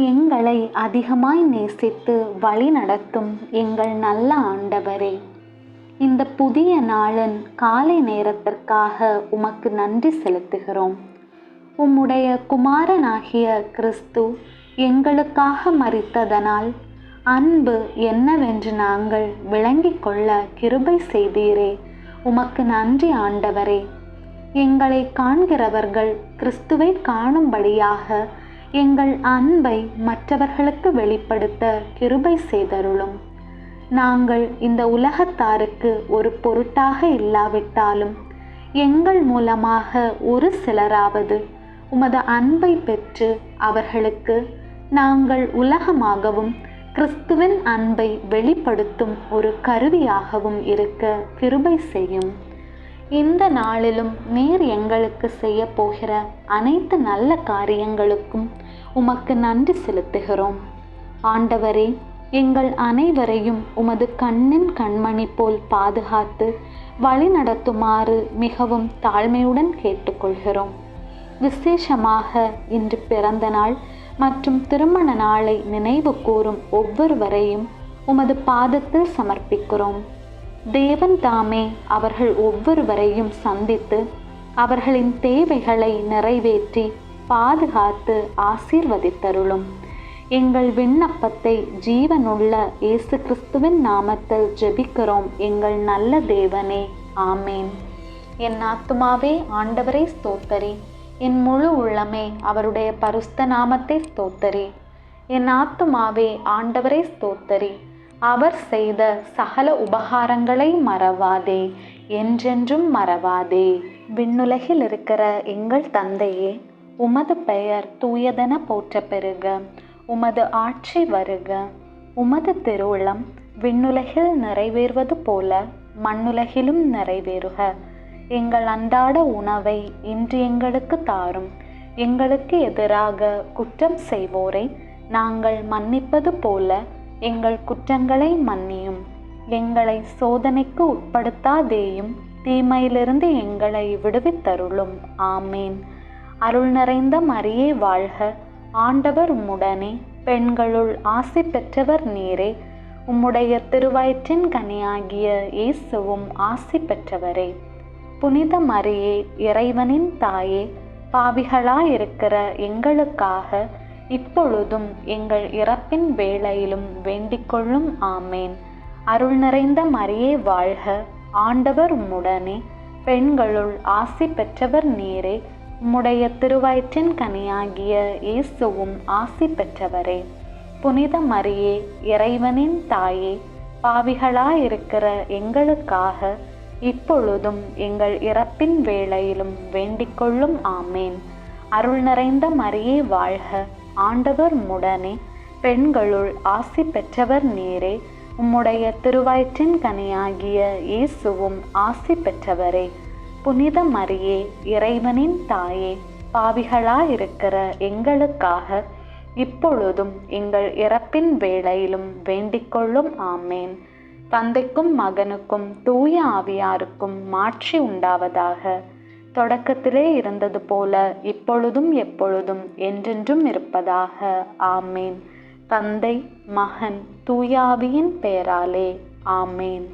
எங்களை அதிகமாய் நேசித்து வழி நடத்தும் எங்கள் நல்ல ஆண்டவரே, இந்த புதிய நாளின் காலை நேரத்திற்காக உமக்கு நன்றி செலுத்துகிறோம். உம்முடைய குமாரனாகிய கிறிஸ்து எங்களுக்காக மரித்ததனால் அன்பு என்னவென்று நாங்கள் விளங்கிக் கொள்ள கிருபை செய்தீரே. உமக்கு நன்றி ஆண்டவரே. எங்களை காண்கிறவர்கள் கிறிஸ்துவை காணும்படியாக எங்கள் அன்பை மற்றவர்களுக்கு வெளிப்படுத்த கிருபை செய்தருளும். நாங்கள் இந்த உலகத்தாருக்கு ஒரு பொருட்டாக இல்லாவிட்டாலும் எங்கள் மூலமாக ஒரு சிலராவது உமது அன்பை பெற்று அவர்களுக்கு நாங்கள் உலகமாகவும் கிறிஸ்துவின் அன்பை வெளிப்படுத்தும் ஒரு கருவியாகவும் இருக்க கிருபை செய்யும். இந்த நாளிலும் நீர் எங்களுக்கு செய்ய போகிற அனைத்து நல்ல காரியங்களுக்கும் உமக்கு நன்றி செலுத்துகிறோம். ஆண்டவரே, எங்கள் அனைவரையும் உமது கண்ணின் கண்மணி போல் பாதுகாத்து வழி நடத்துமாறு மிகவும் தாழ்மையுடன் கேட்டுக்கொள்கிறோம். விசேஷமாக இன்று பிறந்த நாள் மற்றும் திருமண நாளை நினைவு கூறும் ஒவ்வொருவரையும் உமது பாதத்தில் சமர்ப்பிக்கிறோம். தேவன் தாமே அவர்கள் ஒவ்வொருவரையும் சந்தித்து அவர்களின் தேவைகளை நிறைவேற்றி பாதுகாத்து ஆசீர்வதித்தருளும். எங்கள் விண்ணப்பத்தை ஜீவனுள்ள இயேசு கிறிஸ்துவின் நாமத்தில் ஜெபிக்கிறோம் எங்கள் நல்ல தேவனே, ஆமேன். என் ஆத்துமாவே ஆண்டவரை ஸ்தோத்தரி, என் முழு உள்ளமே அவருடைய பரிசுத்த நாமத்தை ஸ்தோத்தரி. என் ஆத்துமாவே ஆண்டவரை ஸ்தோத்தரி, அவர் செய்த சகல உபகாரங்களை மறவாதே, என்றென்றும் மறவாதே. விண்ணுலகில் இருக்கிற எங்கள் தந்தையே, உமது பெயர் தூயதென போற்ற பெறுக. உமது ஆட்சி வருக. உமது திருவுளம் விண்ணுலகில் நிறைவேறுவது போல மண்ணுலகிலும் நிறைவேறுக. எங்கள் அன்றாட உணவை இன்று எங்களுக்கு தாரும். எங்களுக்கு எதிராக குற்றம் செய்வோரை நாங்கள் மன்னிப்பது போல எங்கள் குற்றங்களை மன்னியும். எங்களை சோதனைக்கு உட்படுத்தாதேயும், தீமையிலிருந்து எங்களை விடுவித்தருளும். ஆமேன். அருள் நிறைந்த மரியே வாழ்க. ஆண்டவர் உம்முடனே, பெண்களுள் ஆசி பெற்றவர் நீரே. உம்முடைய திருவயிற்றின் கனியாகிய இயேசுவும் ஆசி பெற்றவரே. புனித மரியே, இறைவனின் தாயே, பாவிகளாயிருக்கிற எங்களுக்காக இப்பொழுதும் எங்கள் இறப்பின் வேளையிலும் வேண்டிக்கொள்ளும். ஆமேன். அருள் நிறைந்த மரியே வாழ்க. ஆண்டவர் உம்முடனே, பெண்களுள் ஆசி பெற்றவர் நீரே. உம்முடைய திருவயிற்றின் கனியாகிய இயேசுவும் ஆசி பெற்றவரே. புனித மரியே, இறைவனின் தாயே, பாவிகளாயிருக்கிற எங்களுக்காக இப்பொழுதும் எங்கள் இறப்பின் வேளையிலும் வேண்டிக்கொள்ளும். ஆமேன். அருள் நிறைந்த மரியே வாழ்க. ஆண்டவர் உம்முடனே, பெண்களுள் ஆசி பெற்றவர் நீரே. உம்முடைய திருவயிற்றின் கனியாகிய இயேசுவும் ஆசி பெற்றவரே. புனித மரியே, இறைவனின் தாயே, பாவிகளாயிருக்கிற எங்களுக்காக இப்பொழுதும் எங்கள் இறப்பின் வேளையிலும் வேண்டிக்கொள்ளும். ஆமேன். தந்தைக்கும் மகனுக்கும் தூய ஆவியாருக்கும் மாட்சி உண்டாவதாக. தொடக்கத்திலே இருந்தது போல இப்பொழுதும் எப்பொழுதும் என்றென்றும் இருப்பதாக. ஆமேன். தந்தை, மகன், தூய ஆவியின் பெயராலே. ஆமேன்.